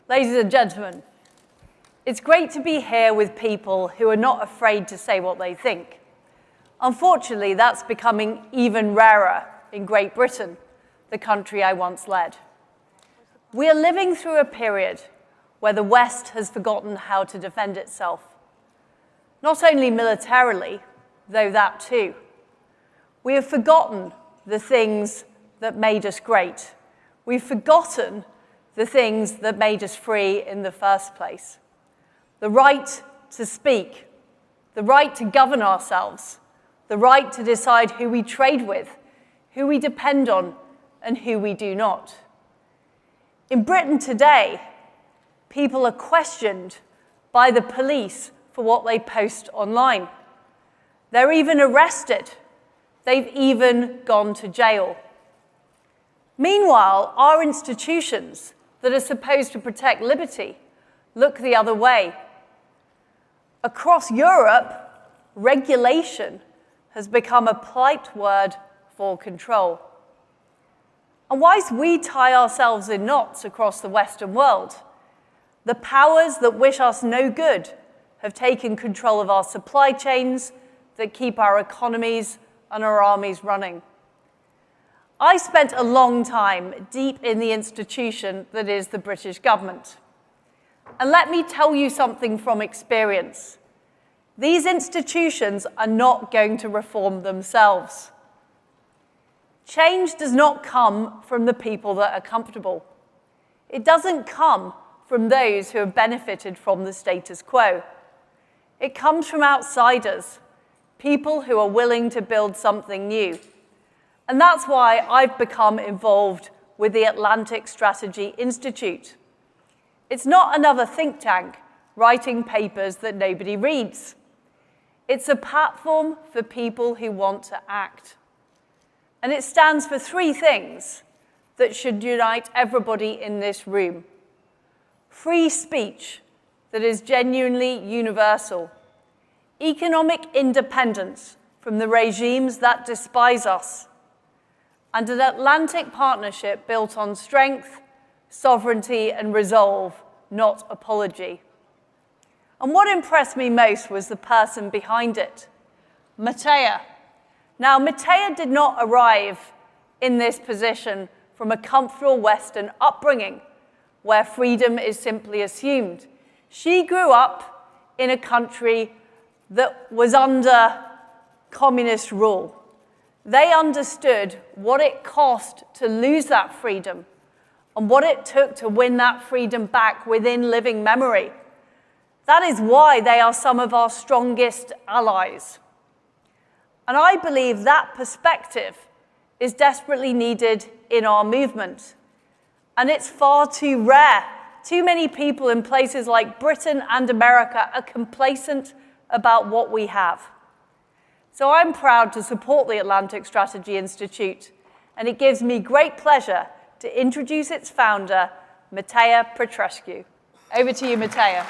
Ladies and gentlemen, it's great to be here with people who are not afraid to say what they think. Unfortunately, that's becoming even rarer in Great Britain, the country I once led. We are living through a period where the West has forgotten how to defend itself. Not only militarily, though that too. We have forgotten the things that made us great. We've forgotten the things that made us free in the first place. The right to speak, the right to govern ourselves, the right to decide who we trade with, who we depend on, and who we do not. In Britain today, people are questioned by the police for what they post online. They're even arrested. They've even gone to jail. Meanwhile, our institutions that are supposed to protect liberty look the other way. Across Europe, regulation has become a polite word for control. And whilst we tie ourselves in knots across the Western world, the powers that wish us no good have taken control of our supply chains that keep our economies and our armies running. I spent a long time deep in the institution that is the British government. And let me tell you something from experience. These institutions are not going to reform themselves. Change does not come from the people that are comfortable. It doesn't come from those who have benefited from the status quo. It comes from outsiders, people who are willing to build something new. And that's why I've become involved with the Atlantic Strategy Institute. It's not another think tank writing papers that nobody reads. It's a platform for people who want to act. And it stands for three things that should unite everybody in this room. Free speech that is genuinely universal. Economic independence from the regimes that despise us. And an Atlantic partnership built on strength, sovereignty, and resolve, not apology. And what impressed me most was the person behind it, Mateea. Now, Mateea did not arrive in this position from a comfortable Western upbringing, where freedom is simply assumed. She grew up in a country that was under communist rule. They understood what it cost to lose that freedom and what it took to win that freedom back within living memory. That is why they are some of our strongest allies. And I believe that perspective is desperately needed in our movement. And it's far too rare. Too many people in places like Britain and America are complacent about what we have. So I'm proud to support the Atlantic Strategy Institute, and it gives me great pleasure to introduce its founder, Mateea Petrescu. Over to you, Mateea.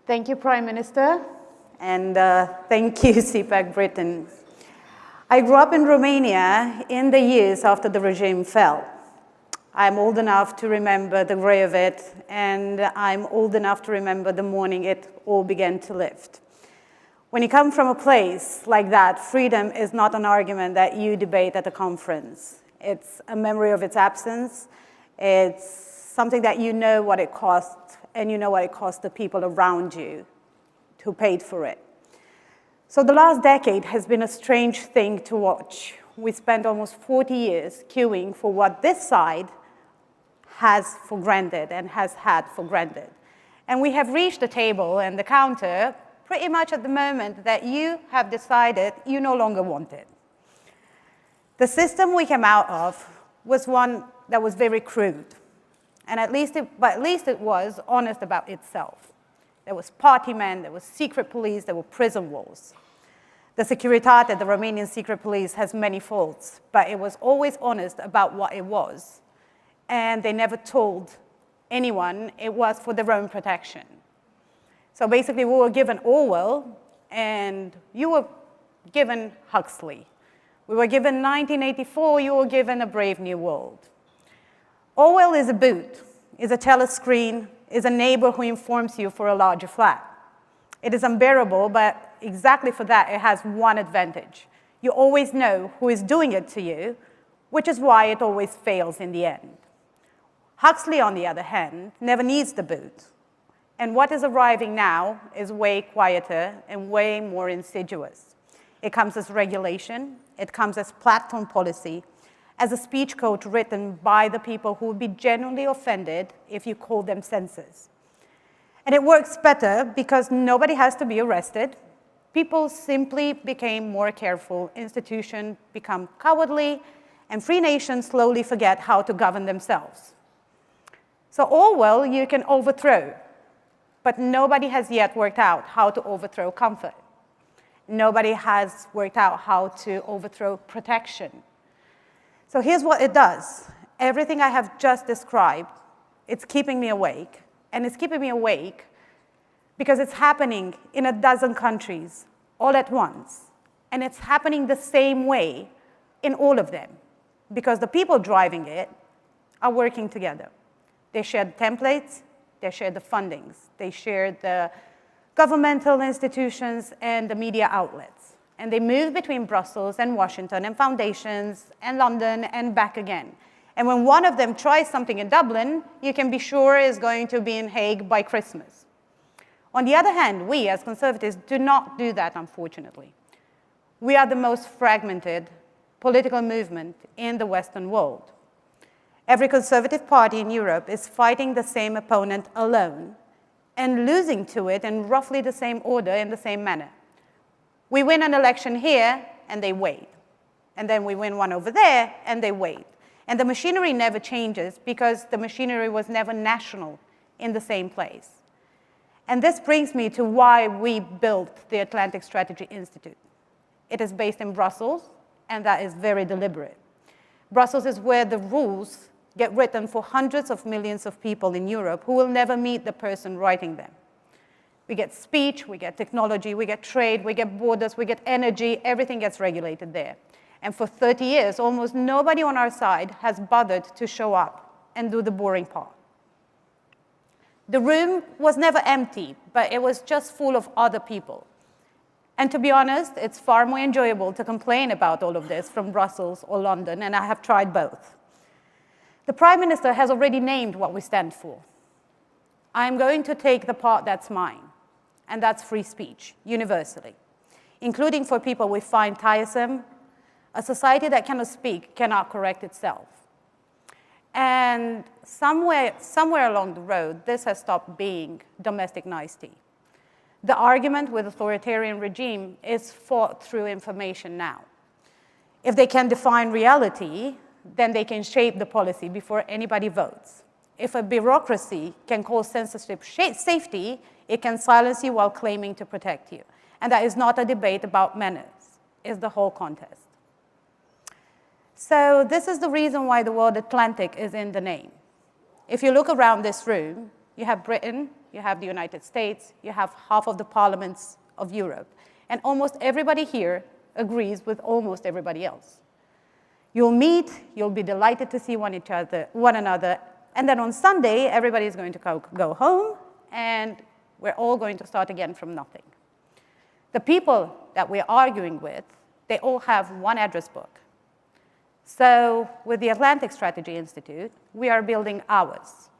Thank you, Prime Minister, and thank you, CPAC Britain. I grew up in Romania in the years after the regime fell. I'm old enough to remember the grey of it, and I'm old enough to remember the morning it all began to lift. When you come from a place like that, freedom is not an argument that you debate at a conference. It's a memory of its absence. It's something that you know what it costs, and you know what it costs the people around you who paid for it. So the last decade has been a strange thing to watch. We spent almost 40 years queuing for what this side has for granted and has had for granted. And we have reached the table and the counter pretty much at the moment that you have decided you no longer want it. The system we came out of was one that was very crude. And at least it was honest about itself. There was party men, there was secret police, there were prison walls. The Securitate, the Romanian secret police, has many faults, but it was always honest about what it was. And they never told anyone it was for their own protection. So basically, we were given Orwell, and you were given Huxley. We were given 1984, you were given a brave new world. Orwell is a boot, is a telescreen, is a neighbor who informs you for a larger flat. It is unbearable, but exactly for that, it has one advantage. You always know who is doing it to you, which is why it always fails in the end. Huxley, on the other hand, never needs the boot. And what is arriving now is way quieter and way more insidious. It comes as regulation, it comes as platform policy, as a speech code written by the people who would be genuinely offended if you call them censors. And it works better because nobody has to be arrested. People simply became more careful, institutions become cowardly, and free nations slowly forget how to govern themselves. So Orwell you can overthrow, but nobody has yet worked out how to overthrow comfort. Nobody has worked out how to overthrow protection. So here's what it does. Everything I have just described, it's keeping me awake. And it's keeping me awake because it's happening in a dozen countries all at once. And it's happening the same way in all of them because the people driving it are working together. They share the templates, they share the fundings, they share the governmental institutions and the media outlets. And they move between Brussels and Washington and foundations and London and back again. And when one of them tries something in Dublin, you can be sure it's going to be in Hague by Christmas. On the other hand, we as conservatives do not do that, unfortunately. We are the most fragmented political movement in the Western world. Every conservative party in Europe is fighting the same opponent alone and losing to it in roughly the same order in the same manner. We win an election here, and they wait. And then we win one over there, and they wait. And the machinery never changes because the machinery was never national in the same place. And this brings me to why we built the Atlantic Strategy Institute. It is based in Brussels, and that is very deliberate. Brussels is where the rules get written for hundreds of millions of people in Europe who will never meet the person writing them. We get speech, we get technology, we get trade, we get borders, we get energy, everything gets regulated there. And for 30 years, almost nobody on our side has bothered to show up and do the boring part. The room was never empty, but it was just full of other people. And to be honest, it's far more enjoyable to complain about all of this from Brussels or London, and I have tried both. The Prime Minister has already named what we stand for. I'm going to take the part that's mine, and that's free speech, universally, including for people we find tiresome. A society that cannot speak cannot correct itself. And somewhere along the road, this has stopped being domestic nicety. The argument with authoritarian regime is fought through information now. If they can define reality, then they can shape the policy before anybody votes. If a bureaucracy can call censorship safety, it can silence you while claiming to protect you. And that is not a debate about manners, it's the whole contest. So this is the reason why the word Atlantic is in the name. If you look around this room, you have Britain, you have the United States, you have half of the parliaments of Europe, and almost everybody here agrees with almost everybody else. You'll meet, you'll be delighted to see one another, and then on Sunday, everybody's going to go home, and we're all going to start again from nothing. The people that we're arguing with, they all have one address book. So with the Atlantic Strategy Institute, we are building ours,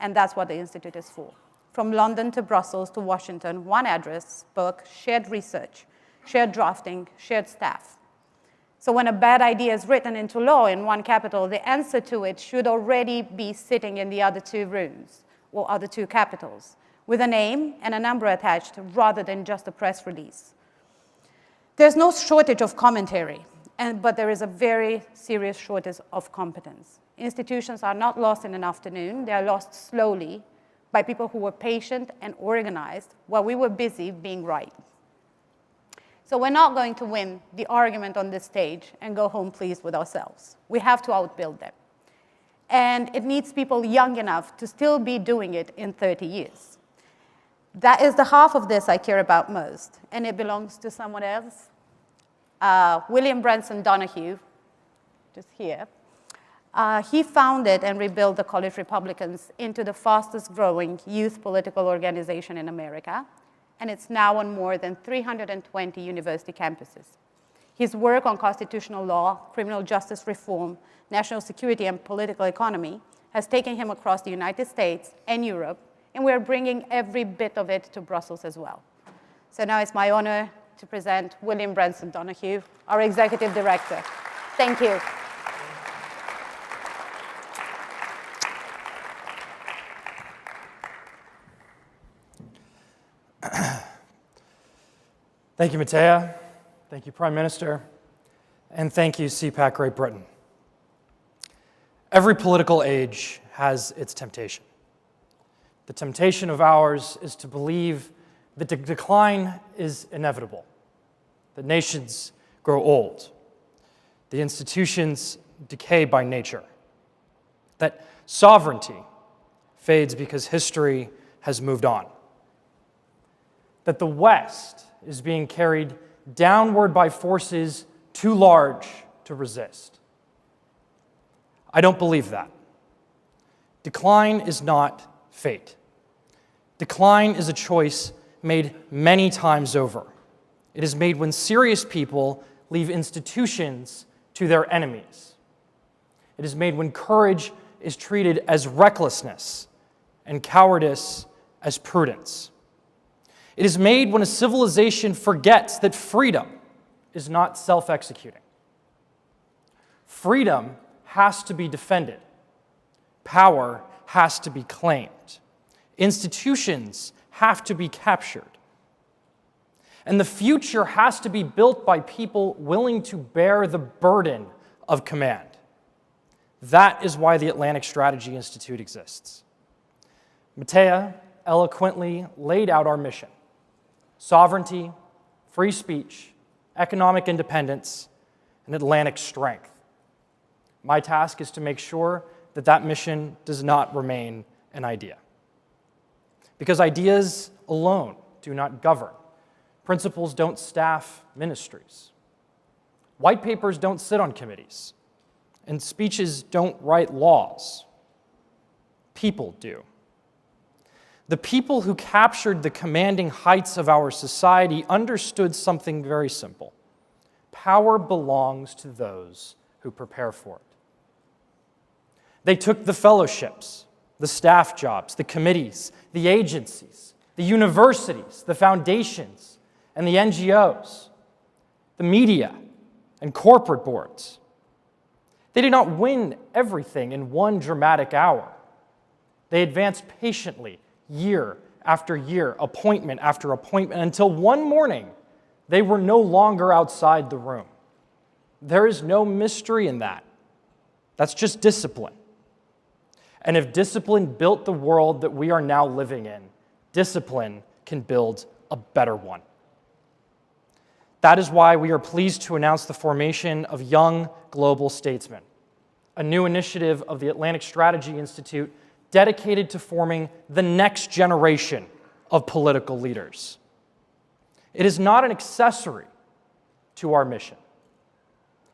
and that's what the Institute is for. From London to Brussels to Washington, one address book, shared research, shared drafting, shared staff. So when a bad idea is written into law in one capital, the answer to it should already be sitting in the other two rooms or other two capitals with a name and a number attached rather than just a press release. There's no shortage of commentary, but there is a very serious shortage of competence. Institutions are not lost in an afternoon. They are lost slowly by people who were patient and organized while we were busy being right. So we're not going to win the argument on this stage and go home pleased with ourselves. We have to outbuild them. And it needs people young enough to still be doing it in 30 years. That is the half of this I care about most, and it belongs to someone else. William Branson Donahue, just here, he founded and rebuilt the College Republicans into the fastest growing youth political organization in America, and it's now on more than 320 university campuses. His work on constitutional law, criminal justice reform, national security, and political economy has taken him across the United States and Europe, and we're bringing every bit of it to Brussels as well. So now it's my honor to present William Branson Donahue, our Executive Director. Thank you. Thank you, Mateea. Thank you, Prime Minister. And thank you, CPAC Great Britain. Every political age has its temptation. The temptation of ours is to believe that decline is inevitable, that nations grow old, the institutions decay by nature, that sovereignty fades because history has moved on, that the West is being carried downward by forces too large to resist. I don't believe that. Decline is not fate. Decline is a choice made many times over. It is made when serious people leave institutions to their enemies. It is made when courage is treated as recklessness and cowardice as prudence. It is made when a civilization forgets that freedom is not self-executing. Freedom has to be defended. Power has to be claimed. Institutions have to be captured. And the future has to be built by people willing to bear the burden of command. That is why the Atlantic Strategy Institute exists. Mateea eloquently laid out our mission: sovereignty, free speech, economic independence, and Atlantic strength. My task is to make sure that that mission does not remain an idea. Because ideas alone do not govern. Principles don't staff ministries. White papers don't sit on committees. And speeches don't write laws. People do. The people who captured the commanding heights of our society understood something very simple. Power belongs to those who prepare for it. They took the fellowships, the staff jobs, the committees, the agencies, the universities, the foundations, and the NGOs, the media, and corporate boards. They did not win everything in one dramatic hour. They advanced patiently, year after year, appointment after appointment, until one morning they were no longer outside the room. There is no mystery in that. That's just discipline. And if discipline built the world that we are now living in, discipline can build a better one. That is why we are pleased to announce the formation of Young Global Statesmen, a new initiative of the Atlantic Strategy Institute dedicated to forming the next generation of political leaders. It is not an accessory to our mission.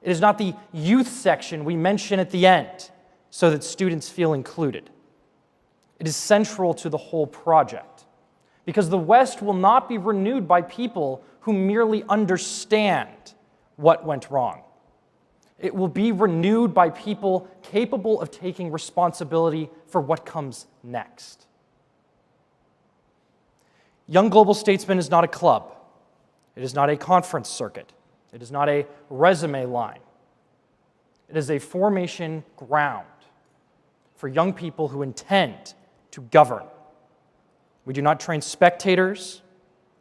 It is not the youth section we mention at the end so that students feel included. It is central to the whole project, because the West will not be renewed by people who merely understand what went wrong. It will be renewed by people capable of taking responsibility for what comes next. Young Global Statesmen is not a club. It is not a conference circuit. It is not a resume line. It is a formation ground for young people who intend to govern. We do not train spectators,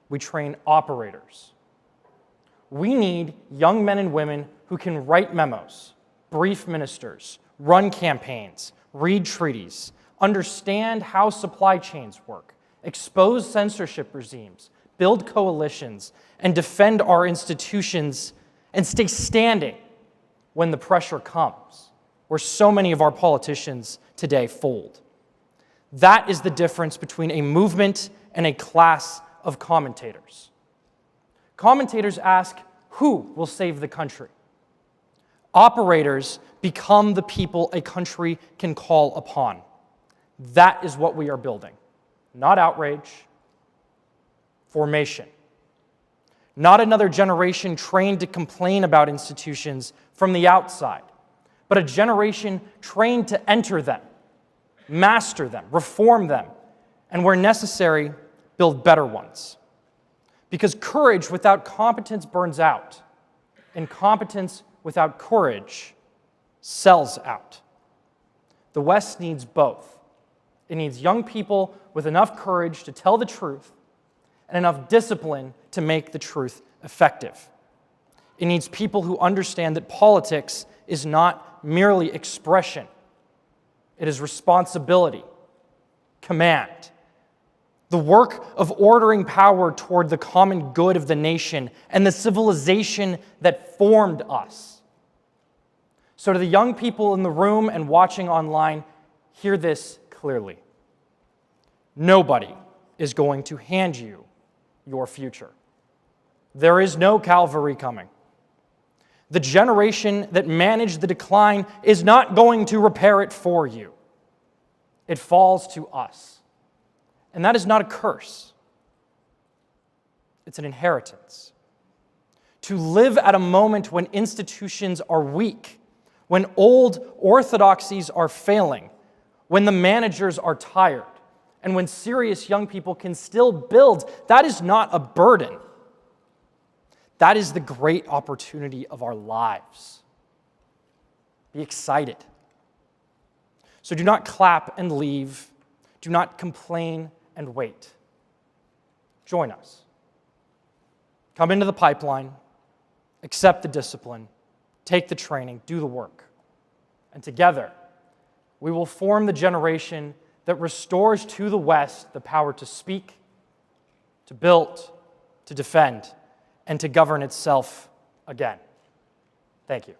we train operators. We need young men and women who can write memos, brief ministers, run campaigns, read treaties, understand how supply chains work, expose censorship regimes, build coalitions, and defend our institutions and stay standing when the pressure comes, where so many of our politicians today fold. That is the difference between a movement and a class of commentators. Commentators ask, who will save the country? Operators become the people a country can call upon. That is what we are building. Not outrage, formation. Not another generation trained to complain about institutions from the outside, but a generation trained to enter them, master them, reform them, and where necessary, build better ones. Because courage without competence burns out, and competence without courage sells out. The West needs both. It needs young people with enough courage to tell the truth and enough discipline to make the truth effective. It needs people who understand that politics is not merely expression. It is responsibility, command, the work of ordering power toward the common good of the nation and the civilization that formed us. So to the young people in the room and watching online, hear this clearly. Nobody is going to hand you your future. There is no Calvary coming. The generation that managed the decline is not going to repair it for you. It falls to us. And that is not a curse. It's an inheritance. To live at a moment when institutions are weak, when old orthodoxies are failing, when the managers are tired, and when serious young people can still build, that is not a burden. That is the great opportunity of our lives. Be excited. So do not clap and leave. Do not complain and wait. Join us. Come into the pipeline, accept the discipline, take the training, do the work. And together, we will form the generation that restores to the West the power to speak, to build, to defend, and to govern itself again. Thank you.